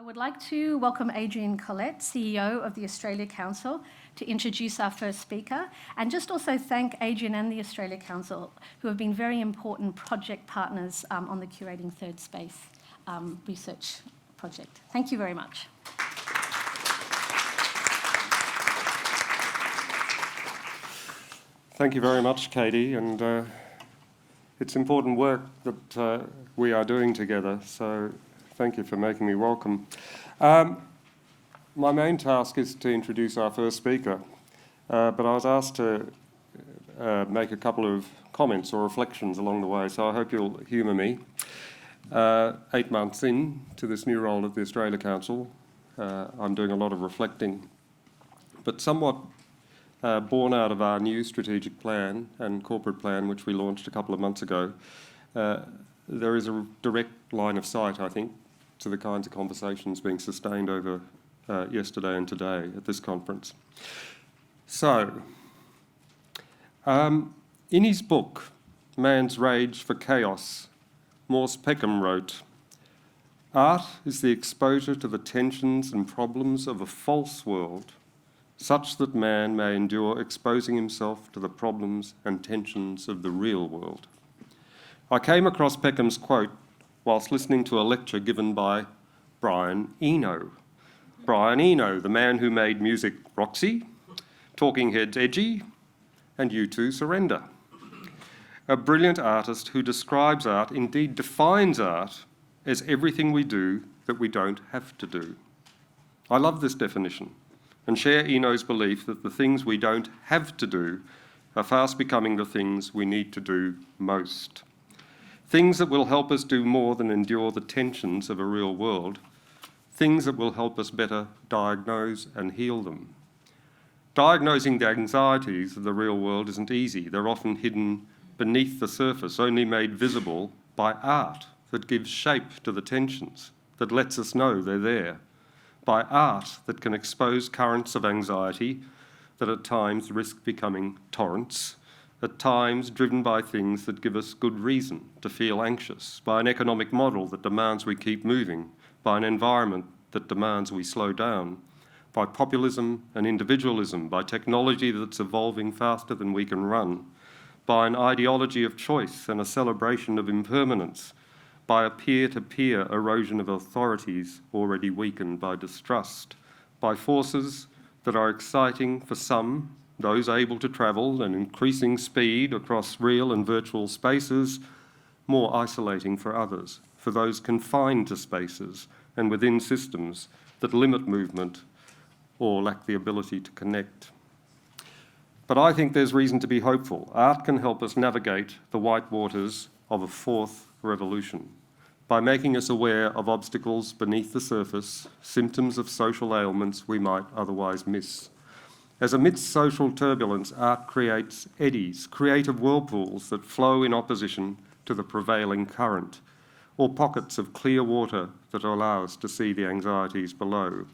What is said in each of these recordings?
I would like to welcome Adrian Collette, CEO of the Australia Council, to introduce our first speaker, and just also thank Adrian and the Australia Council, who have been very important project partners on the Curating Third Space research project. Thank you very much. Thank you very much, Katie, and it's important work that we are doing together, so thank you for making me welcome. My main task is to introduce our first speaker, but I was asked to make a couple of comments or reflections along the way, so I hope you'll humour me. 8 months in to this new role at the Australia Council, I'm doing a lot of reflecting, but somewhat born out of our new strategic plan and corporate plan, which we launched a couple of months ago. There is a direct line of sight, I think, to the kinds of conversations being sustained over yesterday and today at this conference. So, in his book, Man's Rage for Chaos, Morse Peckham wrote, "Art is the exposure to the tensions and problems of a false world, such that man may endure exposing himself to the problems and tensions of the real world." I came across Peckham's quote whilst listening to a lecture given by Brian Eno. Brian Eno, the man who made music Roxy, Talking Heads Edgy, and U2 Surrender. A brilliant artist who describes art, indeed defines art, as everything we do that we don't have to do. I love this definition and share Eno's belief that the things we don't have to do are fast becoming the things we need to do most. Things that will help us do more than endure the tensions of a real world. Things that will help us better diagnose and heal them. Diagnosing the anxieties of the real world isn't easy. They're often hidden beneath the surface, only made visible by art that gives shape to the tensions, that lets us know they're there. By art that can expose currents of anxiety that at times risk becoming torrents, at times driven by things that give us good reason to feel anxious, by an economic model that demands we keep moving, by an environment that demands we slow down, by populism and individualism, by technology that's evolving faster than we can run, by an ideology of choice and a celebration of impermanence, by a peer-to-peer erosion of authorities already weakened by distrust, by forces that are exciting for some, those able to travel at increasing speed across real and virtual spaces, more isolating for others, for those confined to spaces and within systems that limit movement or lack the ability to connect. But I think there's reason to be hopeful. Art can help us navigate the white waters of a fourth revolution by making us aware of obstacles beneath the surface, symptoms of social ailments we might otherwise miss. As amidst social turbulence, art creates eddies, creative whirlpools that flow in opposition to the prevailing current, or pockets of clear water that allow us to see the anxieties below,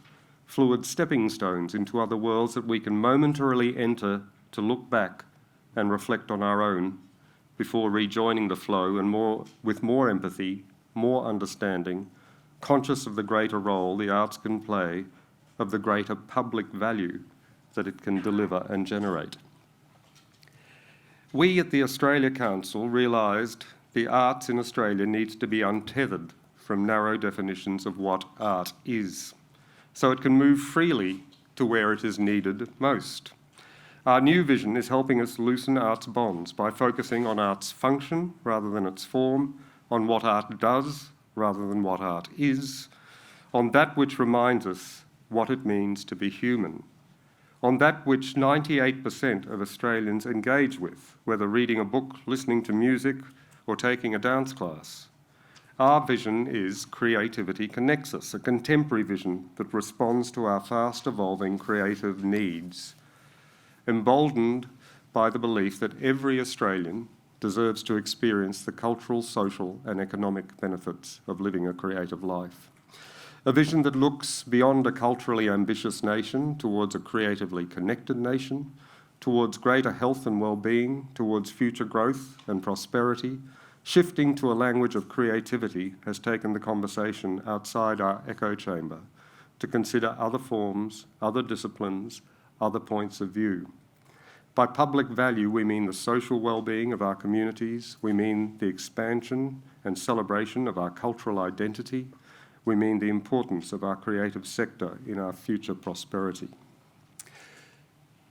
fluid stepping stones into other worlds that we can momentarily enter to look back and reflect on our own before rejoining the flow and with more empathy, more understanding, conscious of the greater role the arts can play, of the greater public value that it can deliver and generate. We at the Australia Council realised the arts in Australia needs to be untethered from narrow definitions of what art is, so it can move freely to where it is needed most. Our new vision is helping us loosen art's bonds by focusing on art's function rather than its form, on what art does rather than what art is, on that which reminds us what it means to be human, on that which 98% of Australians engage with, whether reading a book, listening to music, or taking a dance class. Our vision is Creativity Connects Us, a contemporary vision that responds to our fast-evolving creative needs, emboldened by the belief that every Australian deserves to experience the cultural, social, and economic benefits of living a creative life. A vision that looks beyond a culturally ambitious nation towards a creatively connected nation, towards greater health and well-being, towards future growth and prosperity, Shifting to a language of creativity has taken the conversation outside our echo chamber to consider other forms, other disciplines, other points of view. By public value, we mean the social well-being of our communities, we mean the expansion and celebration of our cultural identity, we mean the importance of our creative sector in our future prosperity.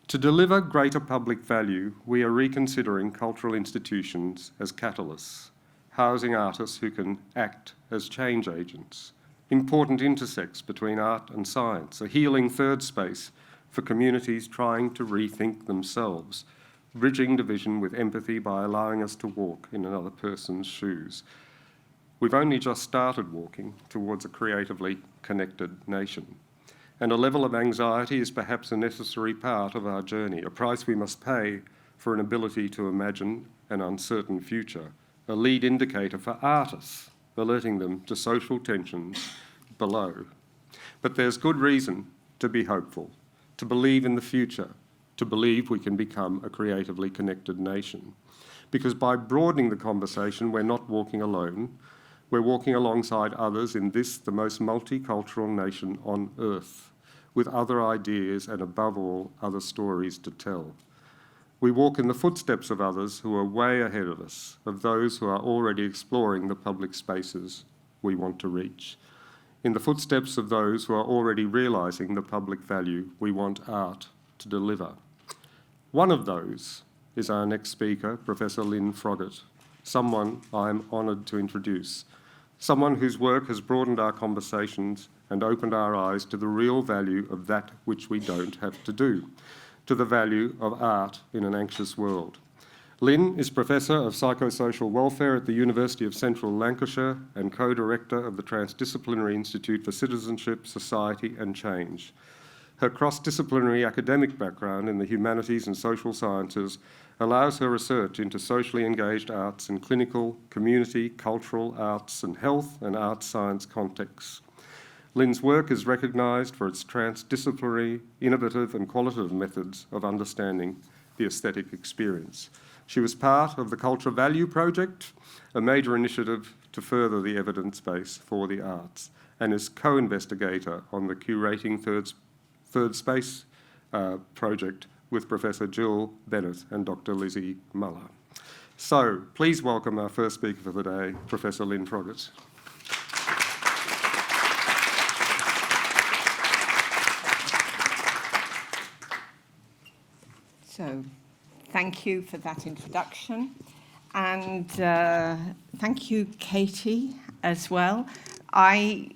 To deliver greater public value, we are reconsidering cultural institutions as catalysts, housing artists who can act as change agents, important intersects between art and science, a healing third space for communities trying to rethink themselves, bridging division with empathy by allowing us to walk in another person's shoes. We've only just started walking towards a creatively connected nation. And a level of anxiety is perhaps a necessary part of our journey, a price we must pay for an ability to imagine an uncertain future, a lead indicator for artists, alerting them to social tensions below. But there's good reason to be hopeful, to believe in the future, to believe we can become a creatively connected nation. Because by broadening the conversation, we're not walking alone, we're walking alongside others in this, the most multicultural nation on earth, with other ideas and above all, other stories to tell. We walk in the footsteps of others who are way ahead of us, of those who are already exploring the public spaces we want to reach, in the footsteps of those who are already realising the public value we want art to deliver. One of those is our next speaker, Professor Lynn Froggett, someone I'm honoured to introduce, someone whose work has broadened our conversations and opened our eyes to the real value of that which we don't have to do, to the value of art in an anxious world. Lynn is Professor of Psychosocial Welfare at the University of Central Lancashire and co-director of the Transdisciplinary Institute for Citizenship, Society and Change. Her cross-disciplinary academic background in the humanities and social sciences allows her research into socially engaged arts in clinical, community, cultural, arts and health and arts science contexts. Lynn's work is recognised for its transdisciplinary, innovative and qualitative methods of understanding the aesthetic experience. She was part of the Culture Value Project, a major initiative to further the evidence base for the arts, and is co-investigator on the Curating Third Space project with Professor Jill Bennett and Dr. Lizzie Muller. So, please welcome our first speaker for the day, Professor Lynn Froggett. So, thank you for that introduction, and thank you, Katie, as well. I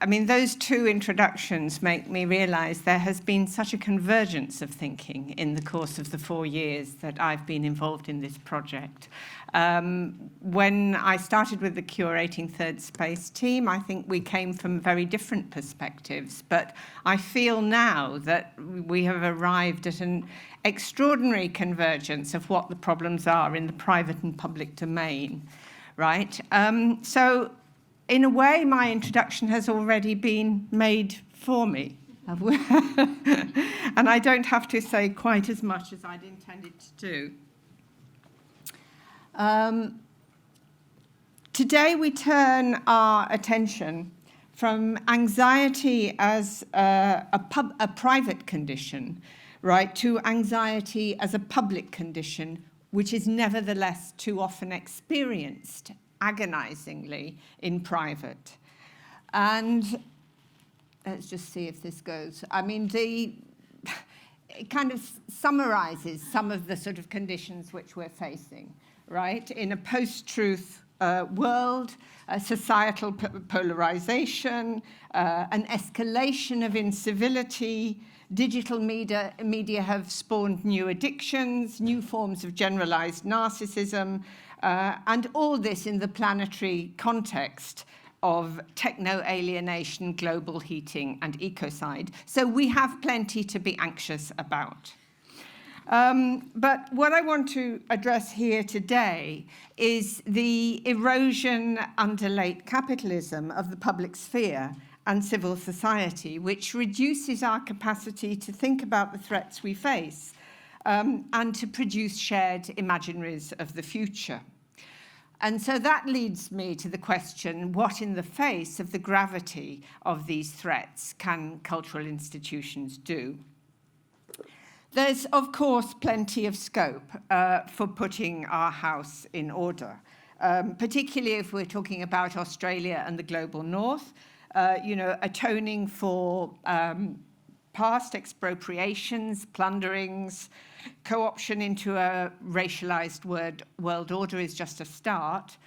mean, those two introductions make me realise there has been such a convergence of thinking in the course of the 4 years that I've been involved in this project. When I started with the Curating Third Space team, I think we came from very different perspectives, but I feel now that we have arrived at an extraordinary convergence of what the problems are in the private and public domain, right? So, in a way, my introduction has already been made for me. And I don't have to say quite as much as I'd intended to do. Today we turn our attention from anxiety as a private condition, right, to anxiety as a public condition, which is nevertheless too often experienced agonizingly in private. And let's just see if this goes. I mean, it kind of summarizes some of the sort of conditions which we're facing, right? In a post-truth world, societal polarization, an escalation of incivility, digital media have spawned new addictions, new forms of generalized narcissism, and all this in the planetary context of techno-alienation, global heating, and ecocide. So we have plenty to be anxious about. But what I want to address here today is the erosion under late capitalism of the public sphere and civil society, which reduces our capacity to think about the threats we face and to produce shared imaginaries of the future. And so that leads me to the question, what in the face of the gravity of these threats can cultural institutions do? There's, of course, plenty of scope for putting our house in order, particularly if we're talking about Australia and the global north, atoning for past expropriations, plunderings, co-option into a racialized world order is just a start.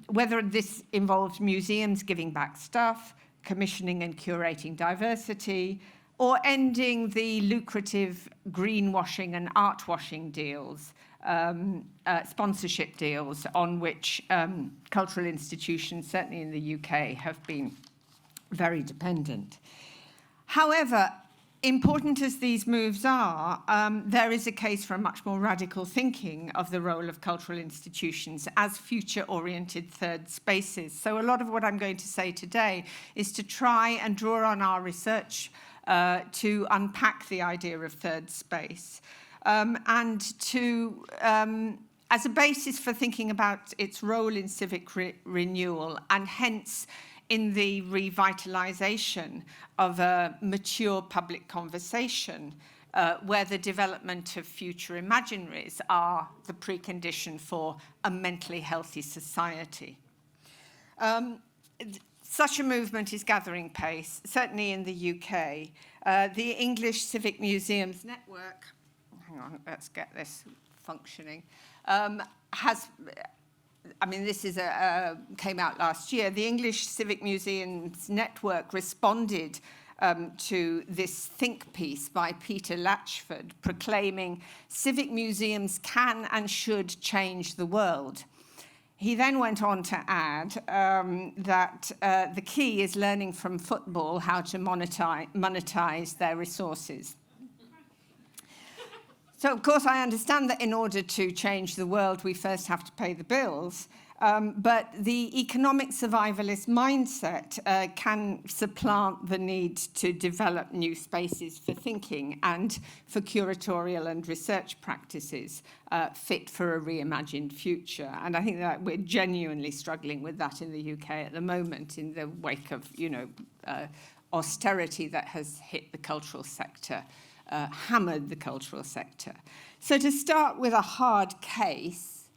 Whether this involves museums giving back stuff, commissioning and curating diversity, or ending the lucrative greenwashing and artwashing deals, sponsorship deals on which cultural institutions, certainly in the UK, have been very dependent. However, important as these moves are, there is a case for a much more radical thinking of the role of cultural institutions as future-oriented third spaces. So a lot of what I'm going to say today is to try and draw on our research to unpack the idea of third space and to, as a basis for thinking about its role in civic renewal and hence in the revitalization of a mature public conversation where the development of future imaginaries are the precondition for a mentally healthy society. Such a movement is gathering pace, certainly in the UK. The English Civic Museums Network, hang on, let's get this functioning, this is came out last year. The English Civic Museums Network responded to this think piece by Peter Latchford proclaiming civic museums can and should change the world. He then went on to add that the key is learning from football how to monetize their resources. So, of course, I understand that in order to change the world, we first have to pay the bills. But the economic survivalist mindset can supplant the need to develop new spaces for thinking and for curatorial and research practices fit for a reimagined future. And I think that we're genuinely struggling with that in the UK at the moment in the wake of, austerity that has hit the cultural sector. Hammered the cultural sector. So to start with a hard case,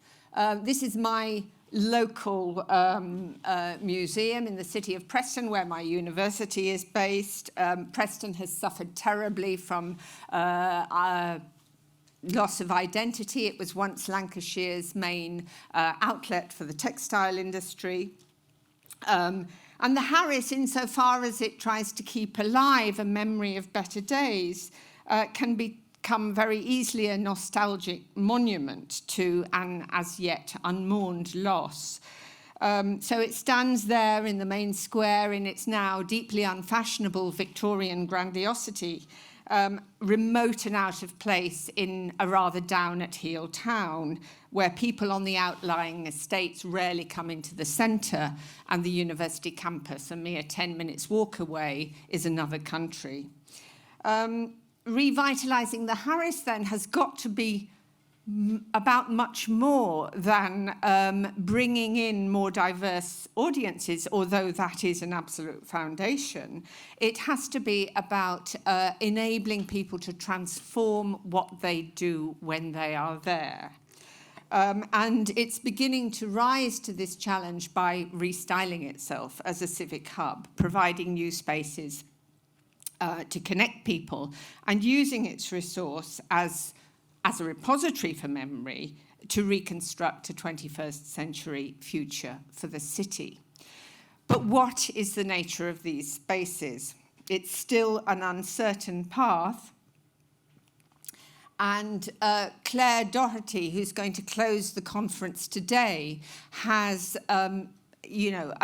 this is my local museum in the city of Preston, where my university is based. Preston has suffered terribly from loss of identity. It was once Lancashire's main outlet for the textile industry. And the Harris, insofar as it tries to keep alive a memory of better days, can become very easily a nostalgic monument to an as yet unmourned loss. So it stands there in the main square in its now deeply unfashionable Victorian grandiosity, remote and out of place in a rather down-at-heel town where people on the outlying estates rarely come into the centre, and the university campus, a mere 10 minutes walk away, is another country. Revitalising the Harris, then, has got to be about much more than bringing in more diverse audiences, although that is an absolute foundation. It has to be about enabling people to transform what they do when they are there. And it's beginning to rise to this challenge by restyling itself as a civic hub, providing new spaces to connect people, and using its resource as a repository for memory to reconstruct a 21st century future for the city. But what is the nature of these spaces? It's still an uncertain path. And Claire Doherty, who's going to close the conference today, has a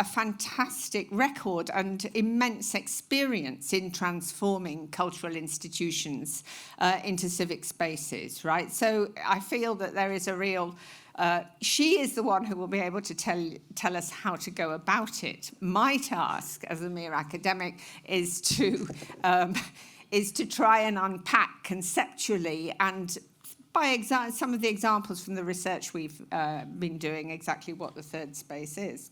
fantastic record and immense experience in transforming cultural institutions into civic spaces, right? So I feel that there is a real... she is the one who will be able to tell us how to go about it. My task as a mere academic is to try and unpack conceptually and by some of the examples from the research we've been doing, exactly what the third space is.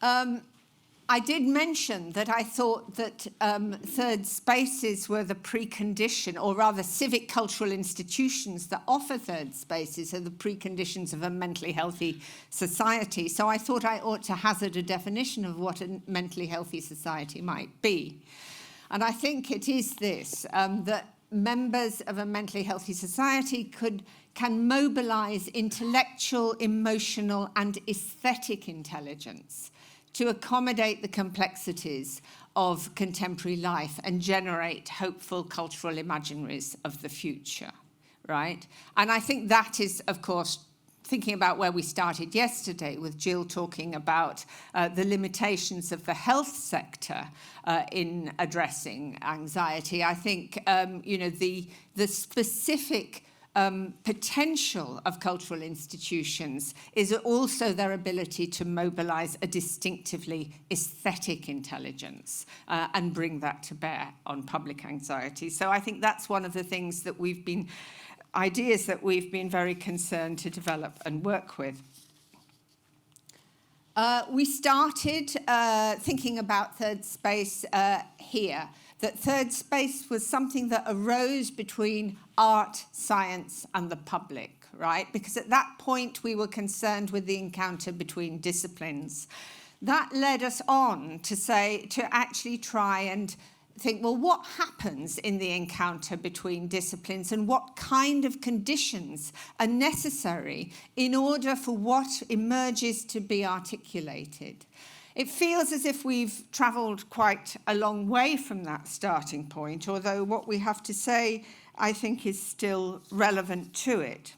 I did mention that I thought that third spaces were the precondition, or rather civic cultural institutions that offer third spaces are the preconditions of a mentally healthy society. So I thought I ought to hazard a definition of what a mentally healthy society might be. And I think it is this, that members of a mentally healthy society can mobilize intellectual, emotional, and aesthetic intelligence to accommodate the complexities of contemporary life and generate hopeful cultural imaginaries of the future, right? And I think that is, of course, thinking about where we started yesterday with Jill talking about the limitations of the health sector in addressing anxiety. I think, the specific potential of cultural institutions is also their ability to mobilize a distinctively aesthetic intelligence and bring that to bear on public anxiety. So I think that's one of the things that ideas that we've been very concerned to develop and work with. We started thinking about third space here, that third space was something that arose between art, science, and the public, right? Because at that point, we were concerned with the encounter between disciplines. That led us on to actually try and think, well, what happens in the encounter between disciplines and what kind of conditions are necessary in order for what emerges to be articulated? It feels as if we've travelled quite a long way from that starting point, although what we have to say, I think, is still relevant to it.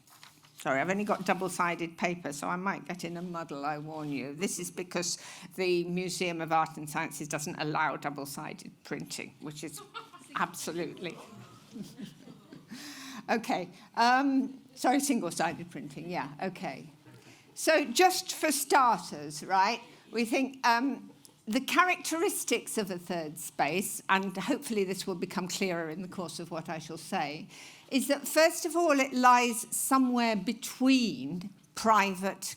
Sorry, I've only got double-sided paper, so I might get in a muddle, I warn you. This is because the Museum of Art and Sciences doesn't allow double-sided printing, which is absolutely... Okay, sorry, single-sided printing, yeah, okay. So just for starters, right, we think the characteristics of a third space, and hopefully this will become clearer in the course of what I shall say, is that first of all it lies somewhere between private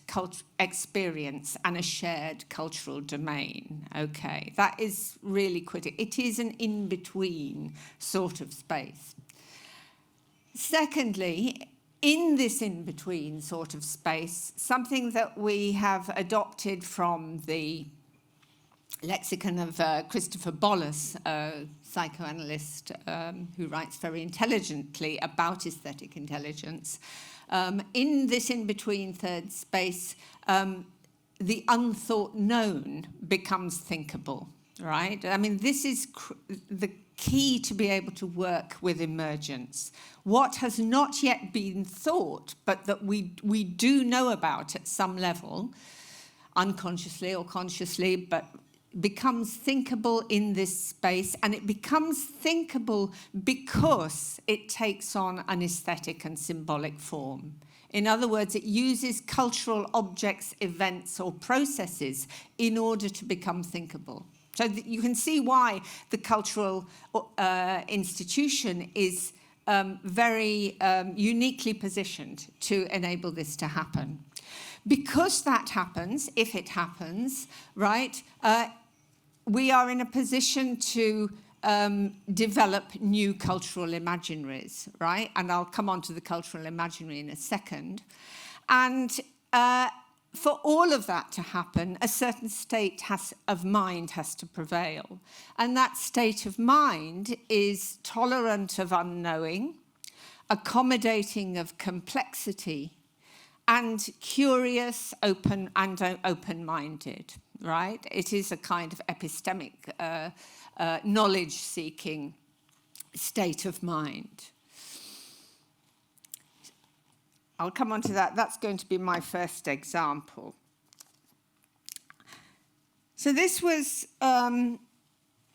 experience and a shared cultural domain. Okay, that is really critical. It is an in-between sort of space. Secondly, in this in-between sort of space, something that we have adopted from the lexicon of Christopher Bollas, a psychoanalyst who writes very intelligently about aesthetic intelligence. In this in-between third space, the unthought known becomes thinkable, right? I mean, this is the key to be able to work with emergence. What has not yet been thought, but that we do know about at some level, unconsciously or consciously, but becomes thinkable in this space, and it becomes thinkable because it takes on an aesthetic and symbolic form. In other words, it uses cultural objects, events, or processes in order to become thinkable. So you can see why the cultural institution is very uniquely positioned to enable this to happen. Because that happens, if it happens, right, we are in a position to develop new cultural imaginaries, right? And I'll come on to the cultural imaginary in a second. And for all of that to happen, a certain state of mind has to prevail. And that state of mind is tolerant of unknowing, accommodating of complexity, and curious, open-minded, right? It is a kind of epistemic, knowledge-seeking state of mind. I'll come on to that. That's going to be my first example. So this was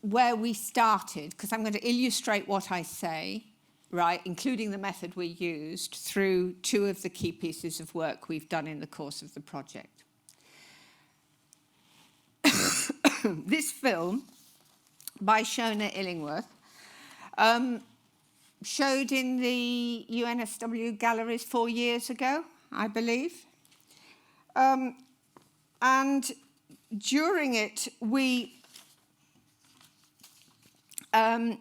where we started, because I'm going to illustrate what I say, right, including the method we used, through two of the key pieces of work we've done in the course of the project. This film by Naomi Illingworth showed in the UNSW galleries 4 years ago, I believe. And during it, we Shona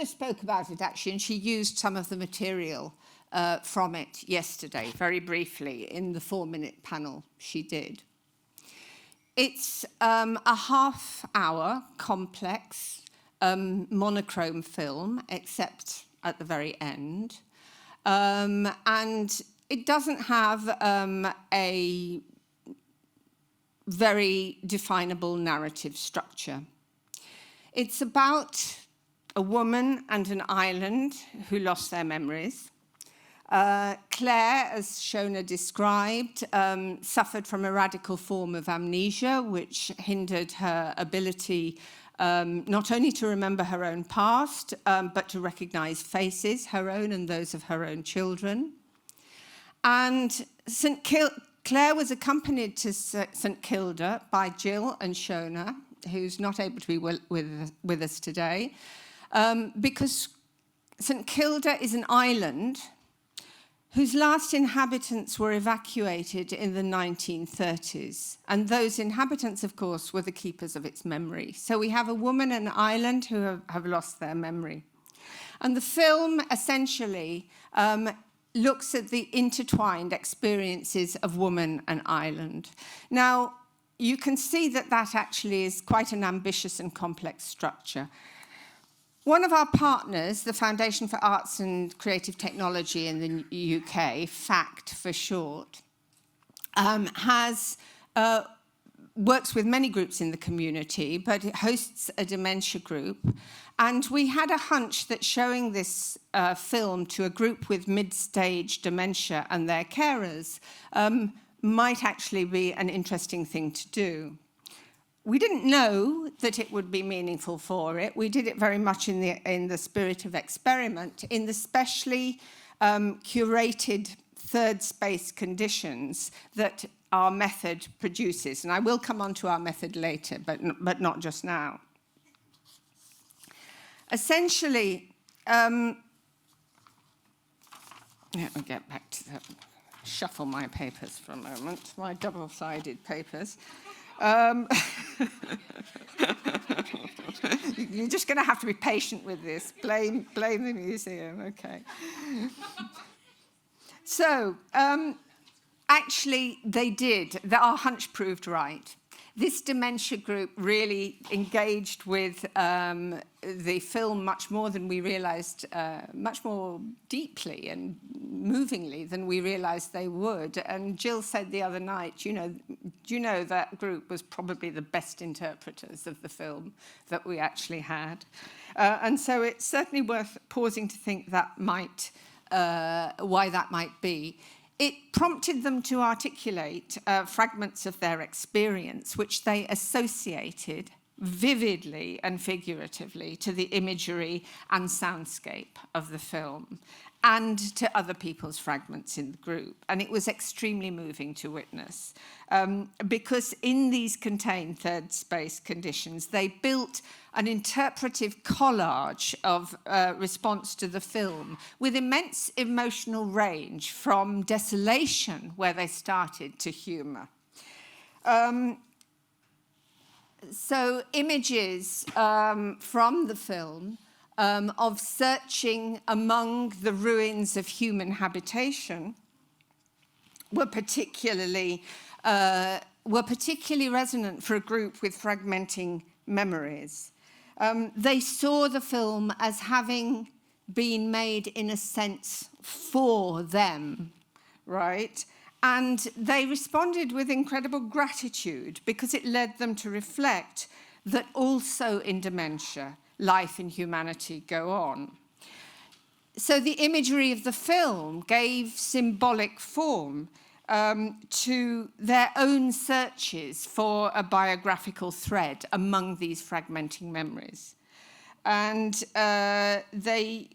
spoke about it actually, and she used some of the material from it yesterday, very briefly, in the 4-minute panel she did. It's a half-hour complex monochrome film, except at the very end. And it doesn't have a very definable narrative structure. It's about a woman and an island who lost their memories. Claire, as Shona described, suffered from a radical form of amnesia, which hindered her ability not only to remember her own past, but to recognize faces, her own and those of her own children. And Claire was accompanied to St Kilda by Jill and Shona, who's not able to be with us today, because St Kilda is an island whose last inhabitants were evacuated in the 1930s. And those inhabitants, of course, were the keepers of its memory. So we have a woman and an island who have lost their memory. And the film essentially looks at the intertwined experiences of woman and island. Now, you can see that that actually is quite an ambitious and complex structure. One of our partners, the Foundation for Arts and Creative Technology in the UK, FACT for short, works with many groups in the community, but it hosts a dementia group. And we had a hunch that showing this film to a group with mid-stage dementia and their carers might actually be an interesting thing to do. We didn't know that it would be meaningful for it. We did it very much in the spirit of experiment, in the specially curated third space conditions that our method produces. And I will come on to our method later, but not just now. Essentially, let me get back to that. Shuffle my papers for a moment, my double-sided papers. You're just going to have to be patient with this. Blame the museum, okay. So, actually, they did. Our hunch proved right. This dementia group really engaged with the film much more than we realized, much more deeply and movingly than we realized they would. And Jill said the other night, do you know that group was probably the best interpreters of the film that we actually had. And so it's certainly worth pausing to think that might, why that might be. It prompted them to articulate fragments of their experience, which they associated vividly and figuratively to the imagery and soundscape of the film and to other people's fragments in the group. And it was extremely moving to witness because in these contained third space conditions, they built an interpretive collage of response to the film with immense emotional range from desolation, where they started, to humor. So images from the film of searching among the ruins of human habitation were particularly resonant for a group with fragmenting memories. They saw the film as having been made, in a sense, for them, right? And they responded with incredible gratitude because it led them to reflect that also in dementia, life and humanity go on. So the imagery of the film gave symbolic form to their own searches for a biographical thread among these fragmenting memories. And they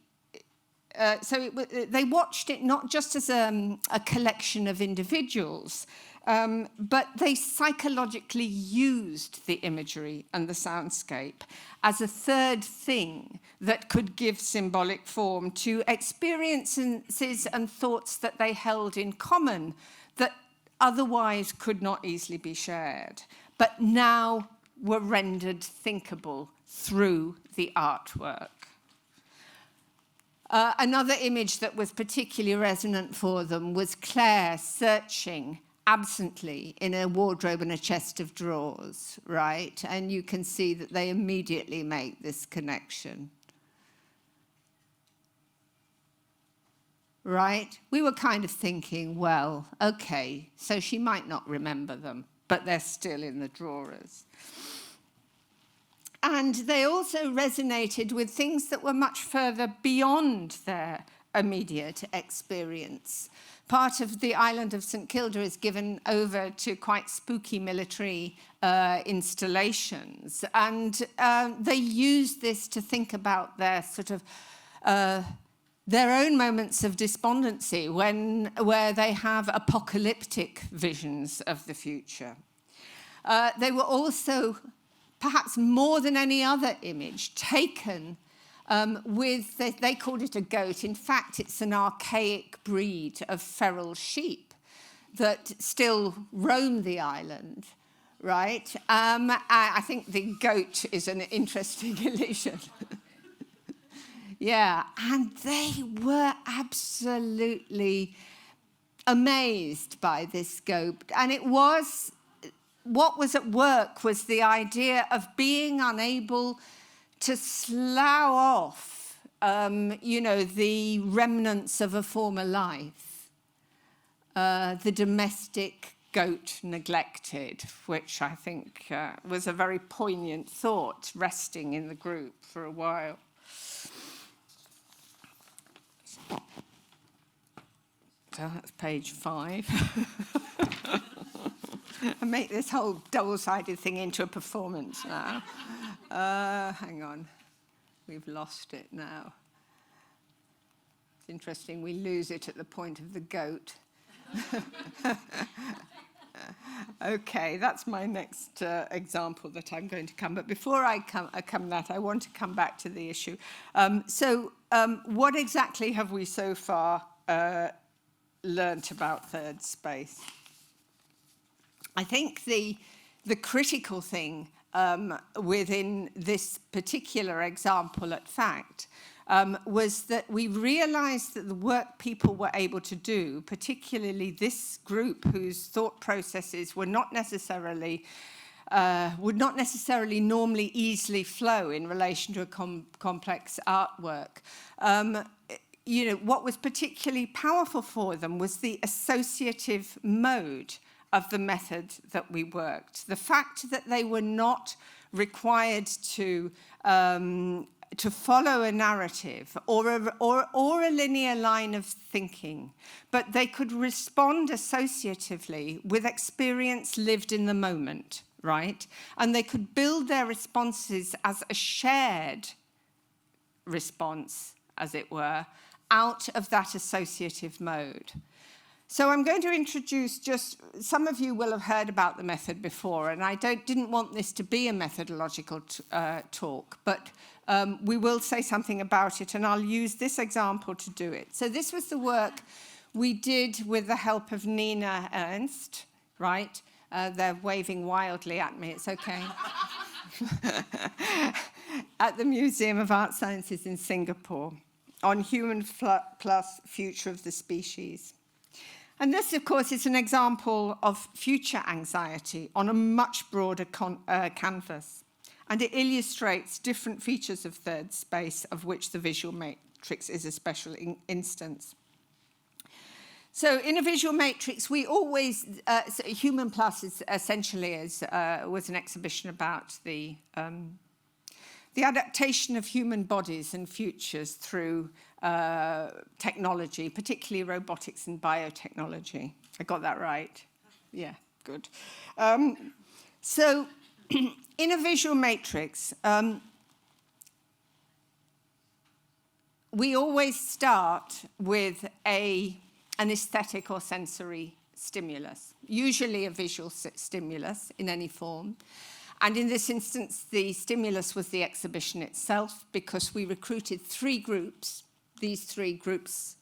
watched it not just as a collection of individuals But they psychologically used the imagery and the soundscape as a third thing that could give symbolic form to experiences and thoughts that they held in common that otherwise could not easily be shared, but now were rendered thinkable through the artwork. Another image that was particularly resonant for them was Claire searching absently in a wardrobe and a chest of drawers, right? And you can see that they immediately make this connection. Right? We were kind of thinking, well, okay, so she might not remember them, but they're still in the drawers. And they also resonated with things that were much further beyond their immediate experience. Part of the island of St Kilda is given over to quite spooky military installations. And they use this to think about their sort of their own moments of despondency where they have apocalyptic visions of the future. They were also, perhaps more than any other image, taken with, they called it a goat. In fact, it's an archaic breed of feral sheep that still roam the island, right? I think the goat is an interesting illusion. Yeah, and they were absolutely amazed by this goat. And it was, what was at work was the idea of being unable to slough off, the remnants of a former life. The domestic goat neglected, which I think was a very poignant thought resting in the group for a while. So that's page 5. I make this whole double-sided thing into a performance now. Hang on. We've lost it now. It's interesting, we lose it at the point of the goat. Okay, that's my next example that I'm going to come. But before I come to that, I want to come back to the issue. What exactly have we so far learnt about third space? I think the critical thing within this particular example at FACT was that we realized that the work people were able to do, particularly this group whose thought processes were not necessarily would not necessarily normally easily flow in relation to a complex artwork. What was particularly powerful for them was the associative mode of the method that we worked. The fact that they were not required to follow a narrative or a linear line of thinking, but they could respond associatively with experience lived in the moment, right? And they could build their responses as a shared response, as it were, out of that associative mode. So I'm going to introduce some of you will have heard about the method before, and I didn't want this to be a methodological talk, but we will say something about it, and I'll use this example to do it. So this was the work we did with the help of Nina Ernst, right? They're waving wildly at me, it's okay. At the Museum of Art Sciences in Singapore, on Human Plus Future of the Species. And this, of course, is an example of future anxiety on a much broader canvas. And it illustrates different features of third space, of which the visual matrix is a special instance. So in a visual matrix, we always, Human Plus is essentially was an exhibition about the adaptation of human bodies and futures through technology, particularly robotics and biotechnology. I got that right? Yeah, good. So in a visual matrix, we always start with an aesthetic or sensory stimulus, usually a visual stimulus in any form. And in this instance, the stimulus was the exhibition itself, because we recruited these three groups,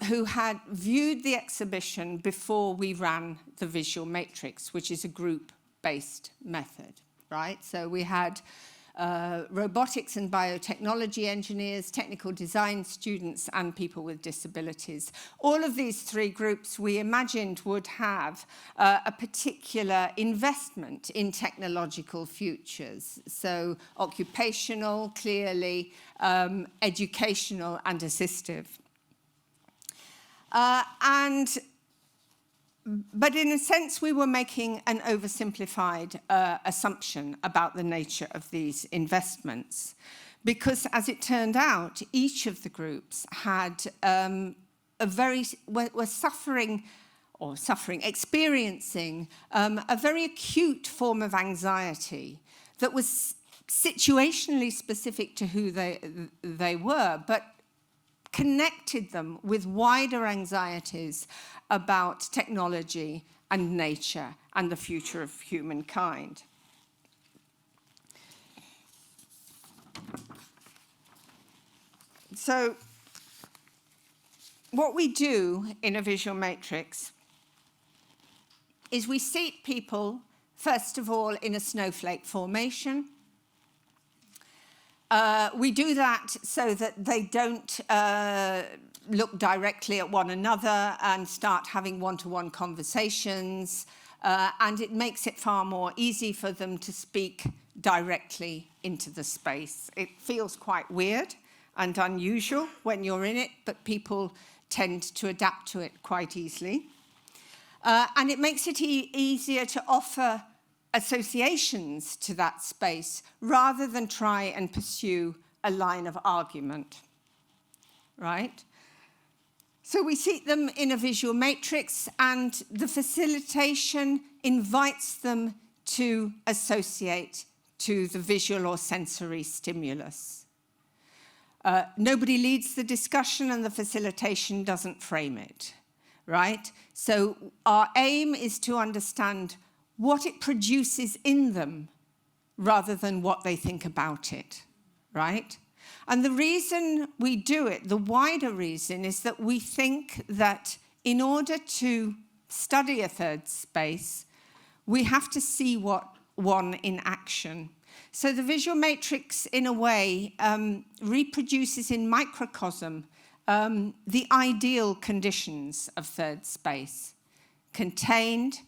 who had viewed the exhibition before we ran the visual matrix, which is a group-based method, right? So we had robotics and biotechnology engineers, technical design students, and people with disabilities. All of these three groups we imagined would have a particular investment in technological futures. So occupational, clearly, educational, and assistive. But in a sense, we were making an oversimplified assumption about the nature of these investments, because as it turned out, each of the groups had experiencing a very acute form of anxiety that was situationally specific to who they were, but connected them with wider anxieties about technology and nature and the future of humankind. So what we do in a visual matrix is we seat people, first of all, in a snowflake formation. We do that so that they don't look directly at one another and start having one-to-one conversations, and it makes it far more easy for them to speak directly into the space. It feels quite weird and unusual when you're in it, but people tend to adapt to it quite easily. And it makes it easier to offer associations to that space rather than try and pursue a line of argument, right? So we seat them in a visual matrix, and the facilitation invites them to associate to the visual or sensory stimulus. Nobody leads the discussion, and the facilitation doesn't frame it, right? So our aim is to understand what it produces in them rather than what they think about it, right? And the reason we do it, the wider reason, is that we think that in order to study a third space, we have to see one in action. So the visual matrix, in a way, reproduces in microcosm the ideal conditions of third space: contained,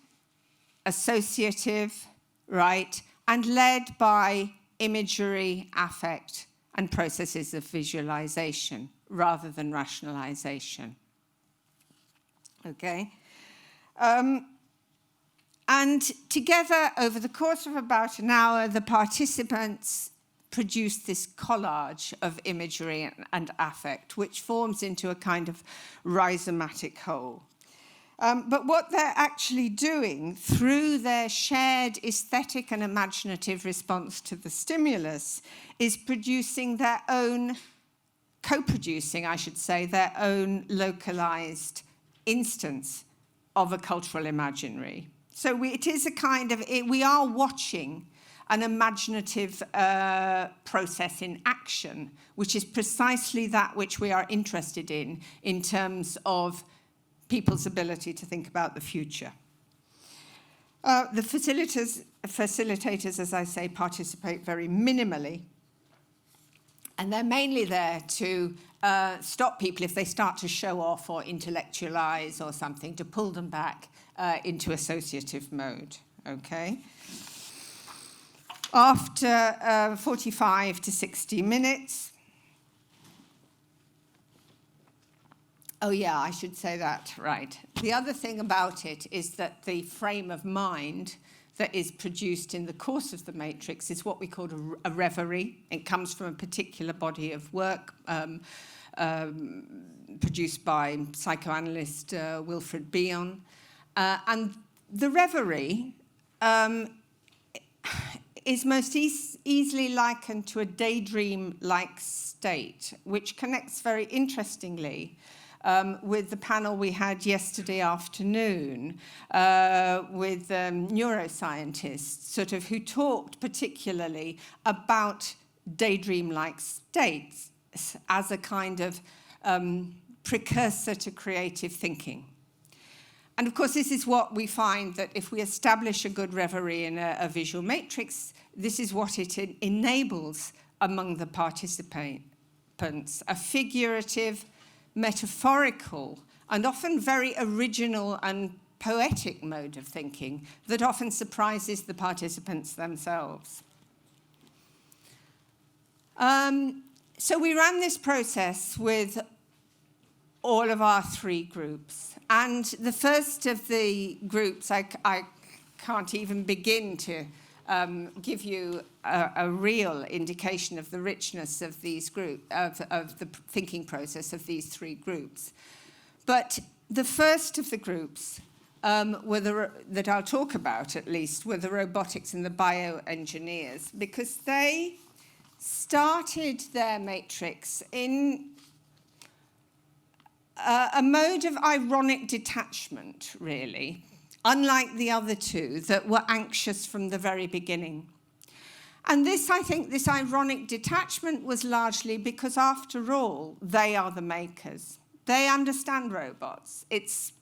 associative, right, and led by imagery, affect, and processes of visualization rather than rationalization. Okay? And together, over the course of about an hour, the participants produced this collage of imagery and affect, which forms into a kind of rhizomatic whole. But what they're actually doing through their shared aesthetic and imaginative response to the stimulus is co-producing, I should say, their own localized instance of a cultural imaginary. So it is a kind of, we are watching an imaginative process in action, which is precisely that which we are interested in terms of people's ability to think about the future. The facilitators, as I say, participate very minimally, and they're mainly there to stop people if they start to show off or intellectualize or something, to pull them back into associative mode, okay? After 45 to 60 minutes, oh yeah, I should say that, right. The other thing about it is that the frame of mind that is produced in the course of the matrix is what we call a reverie. It comes from a particular body of work produced by psychoanalyst Wilfred Bion. And the reverie is most easily likened to a daydream-like state, which connects very interestingly with the panel we had yesterday afternoon with neuroscientists, sort of who talked particularly about daydream-like states as a kind of precursor to creative thinking. And of course, this is what we find, that if we establish a good reverie in a visual matrix, this is what it enables among the participants: a figurative, metaphorical, and often very original and poetic mode of thinking that often surprises the participants themselves. So we ran this process with all of our 3 groups. And the first of the groups, I can't even begin to give you a real indication of the richness of these of the thinking process of these 3 groups. But the first of the groups that I'll talk about, at least, were the robotics and the bioengineers, because they started their matrix in a mode of ironic detachment, really, unlike the other 2 that were anxious from the very beginning. And this, I think, this ironic detachment was largely because, after all, they are the makers. They understand robots. It's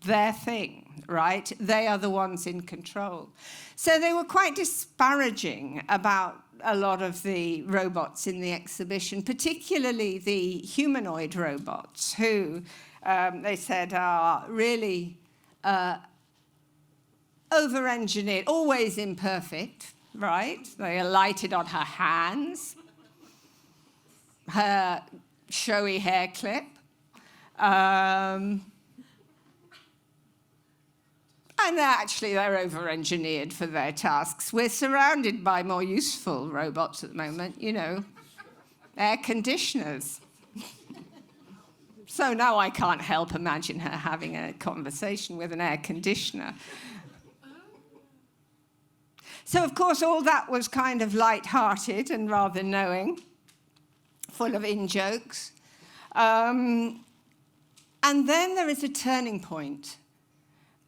their thing, right? They are the ones in control. So they were quite disparaging about a lot of the robots in the exhibition, particularly the humanoid robots, who they said are really over-engineered, always imperfect, right? They alighted on her hands, her showy hair clip, and actually, they're over-engineered for their tasks. We're surrounded by more useful robots at the moment, you know, air conditioners. So now I can't help imagine her having a conversation with an air conditioner. So, of course, all that was kind of light-hearted and rather knowing, full of in-jokes. And then there is a turning point.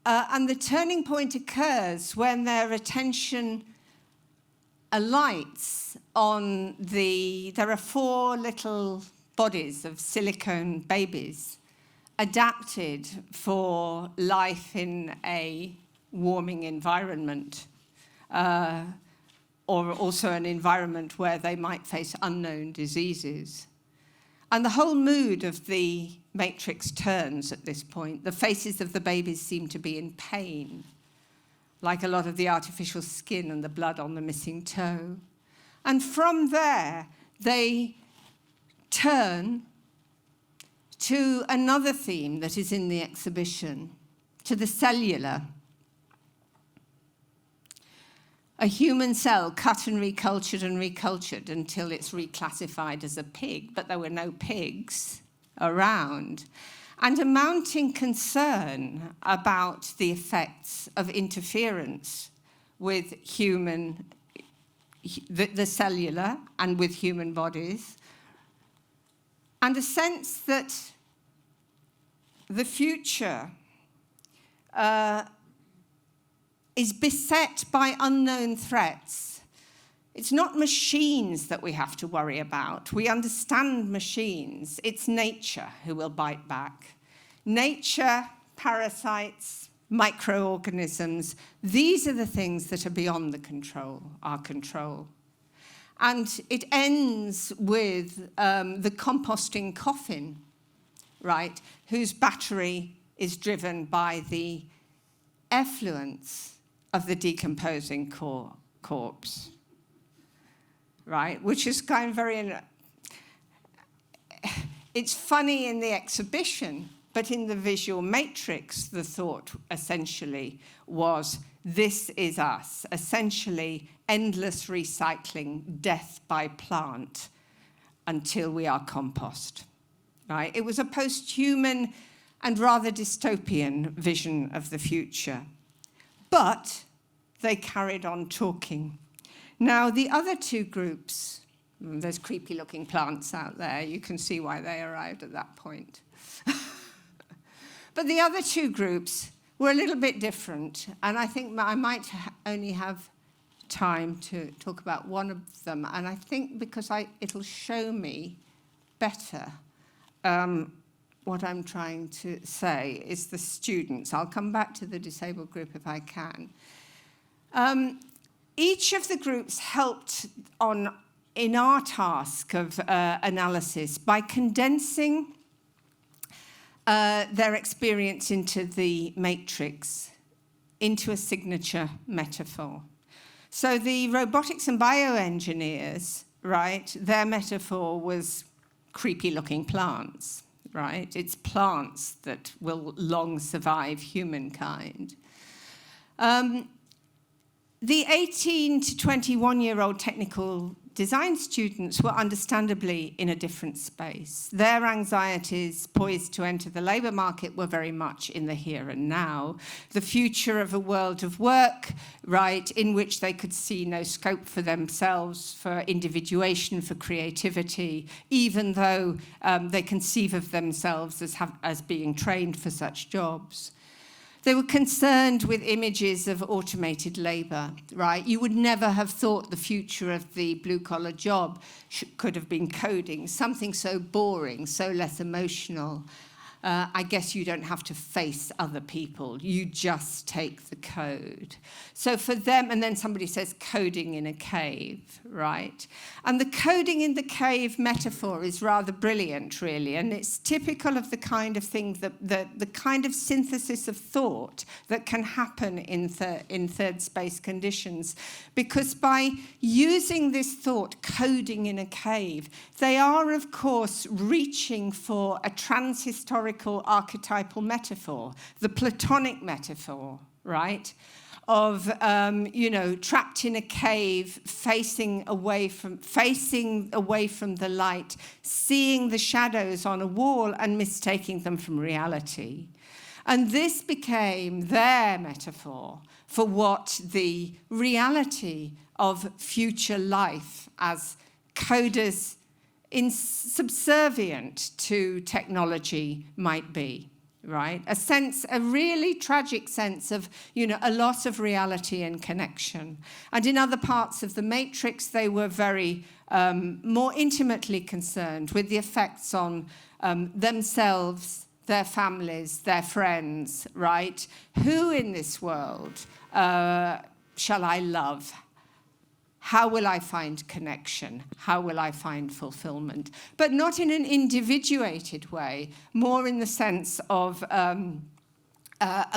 And the turning point occurs when their attention alights on there are 4 little bodies of silicone babies adapted for life in a warming environment, or also an environment where they might face unknown diseases. And the whole mood of the matrix turns at this point. The faces of the babies seem to be in pain, like a lot of the artificial skin and the blood on the missing toe. And from there, they turn to another theme that is in the exhibition, to the cellular. A human cell cut and recultured until it's reclassified as a pig, but there were no pigs around. And a mounting concern about the effects of interference with the cellular and with human bodies. And a sense that the future is beset by unknown threats. It's not machines that we have to worry about. We understand machines. It's nature who will bite back. Nature, parasites, microorganisms, these are the things that are beyond our control. And it ends with the composting coffin, right, whose battery is driven by the effluence of the decomposing corpse, right? Which is kind of very... It's funny in the exhibition, but in the visual matrix, the thought essentially was, this is us, essentially endless recycling, death by plant, until we are compost, right? It was a post-human and rather dystopian vision of the future. But they carried on talking. Now, the other 2 groups There's creepy-looking plants out there. You can see why they arrived at that point. But the other two groups were a little bit different, and I think I might only have time to talk about one of them, and I think because it'll show me better what I'm trying to say is the students. I'll come back to the disabled group if I can. Each of the groups helped in our task of analysis by condensing their experience into the matrix, into a signature metaphor. So the robotics and bioengineers, right, their metaphor was creepy-looking plants, right? It's plants that will long survive humankind. The 18 to 21-year-old technical design students were understandably in a different space. Their anxieties poised to enter the labour market were very much in the here and now. The future of a world of work, right, in which they could see no scope for themselves, for individuation, for creativity, even though they conceive of themselves as being trained for such jobs. They were concerned with images of automated labour, right? You would never have thought the future of the blue-collar job could have been coding, something so boring, so less emotional. I guess you don't have to face other people. You just take the code. So for them, and then somebody says coding in a cave, right? And the coding in the cave metaphor is rather brilliant, really, and it's typical of the kind of thing, the kind of synthesis of thought that can happen in third space conditions. Because by using this thought, coding in a cave, they are, of course, reaching for a transhistorical archetypal metaphor, the Platonic metaphor, right? Of, trapped in a cave, facing away from the light, seeing the shadows on a wall and mistaking them from reality. And this became their metaphor for what the reality of future life as coders subservient to technology might be, right? A really tragic sense of, a loss of reality and connection. And in other parts of the matrix, they were very more intimately concerned with the effects on themselves, their families, their friends, right? Who in this world shall I love? How will I find connection? How will I find fulfillment? But not in an individuated way, more in the sense of a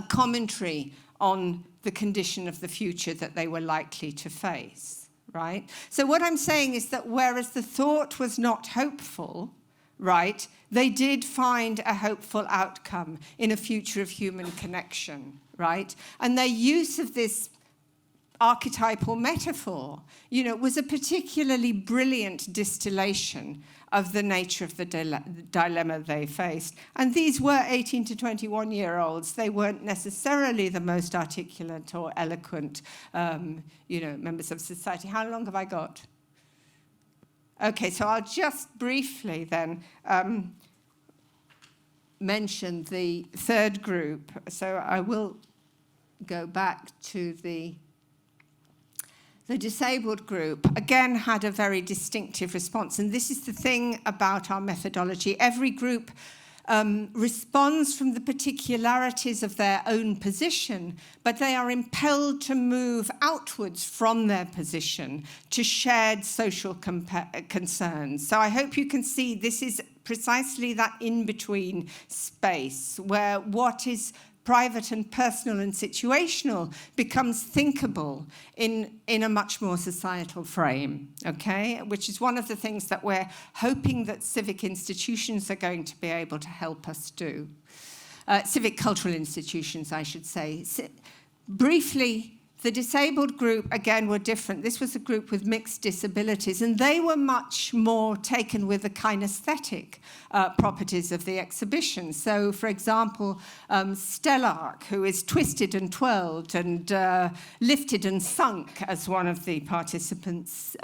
commentary on the condition of the future that they were likely to face, right? So what I'm saying is that whereas the thought was not hopeful, right, they did find a hopeful outcome in a future of human connection, right? And their use of this archetypal metaphor, was a particularly brilliant distillation of the nature of the dilemma they faced. And these were 18 to 21-year-olds. They weren't necessarily the most articulate or eloquent, members of society. How long have I got? Okay, so I'll just briefly then mention the third group. So I will go back to the disabled group, again, had a very distinctive response. And this is the thing about our methodology. Every group responds from the particularities of their own position, but they are impelled to move outwards from their position to shared social concerns. So I hope you can see this is precisely that in-between space where what is private and personal and situational becomes thinkable in a much more societal frame, okay? Which is one of the things that we're hoping that civic institutions are going to be able to help us do. Civic cultural institutions, I should say. Briefly, The disabled group, again, were different. This was a group with mixed disabilities, and they were much more taken with the kinesthetic properties of the exhibition. So, for example, Stellark, who is twisted and twirled and lifted and sunk, as one of the participants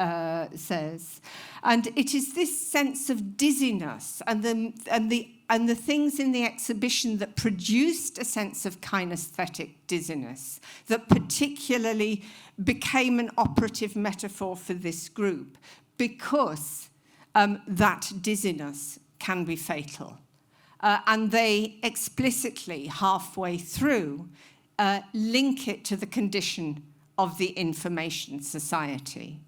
says. And it is this sense of dizziness and the things in the exhibition that produced a sense of kinesthetic dizziness that particularly became an operative metaphor for this group, because that dizziness can be fatal. And they explicitly, halfway through, link it to the condition of the information society,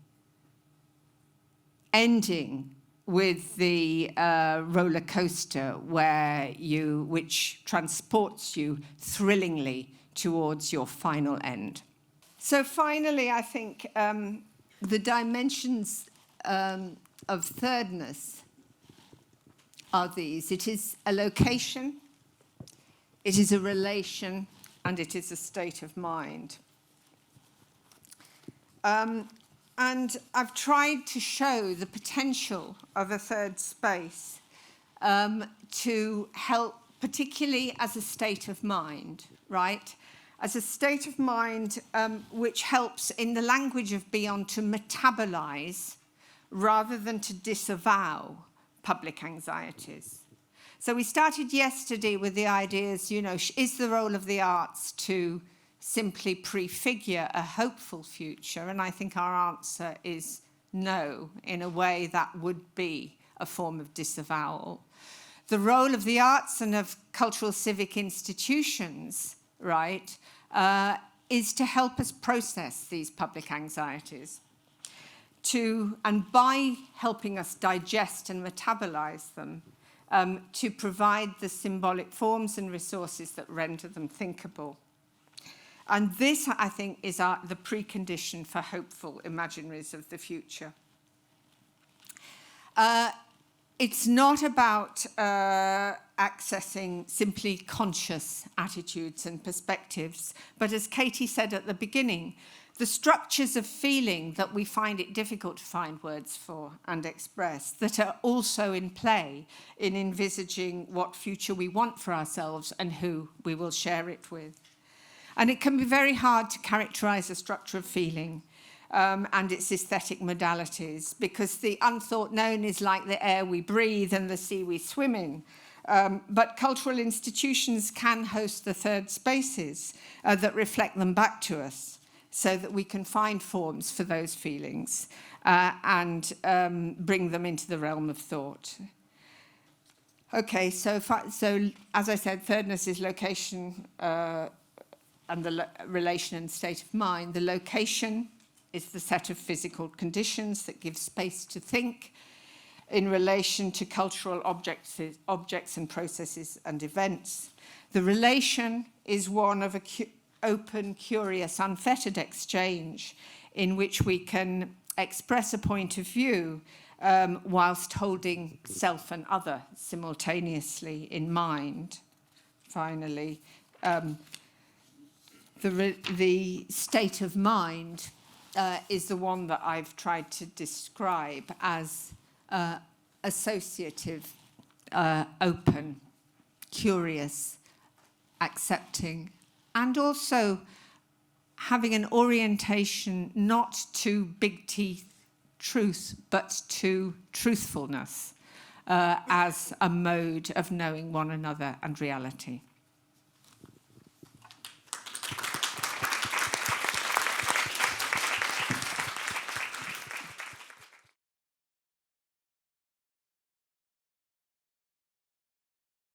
ending with the roller coaster which transports you thrillingly towards your final end. So finally, I think the dimensions of thirdness are these. It is a location, it is a relation, and it is a state of mind. And I've tried to show the potential of a third space to help, particularly as a state of mind, right? As a state of mind which helps, in the language of Beyond, to metabolize rather than to disavow public anxieties. So we started yesterday with the ideas, is the role of the arts to simply prefigure a hopeful future? And I think our answer is no, in a way that would be a form of disavowal. The role of the arts and of cultural civic institutions, right, is to help us process these public anxieties, and by helping us digest and metabolize them, to provide the symbolic forms and resources that render them thinkable. And this, I think, is the precondition for hopeful imaginaries of the future. It's not about accessing simply conscious attitudes and perspectives, but as Katie said at the beginning, the structures of feeling that we find it difficult to find words for and express, that are also in play in envisaging what future we want for ourselves and who we will share it with. And it can be very hard to characterize a structure of feeling and its aesthetic modalities, because the unthought known is like the air we breathe and the sea we swim in. But cultural institutions can host the third spaces that reflect them back to us, so that we can find forms for those feelings and bring them into the realm of thought. Okay, so as I said, thirdness is location and the relation and state of mind. The location is the set of physical conditions that give space to think in relation to cultural objects and processes and events. The relation is one of open, curious, unfettered exchange in which we can express a point of view whilst holding self and other simultaneously in mind. Finally, the state of mind is the one that I've tried to describe as associative, open, curious, accepting, and also having an orientation not to big T truth, but to truthfulness as a mode of knowing one another and reality.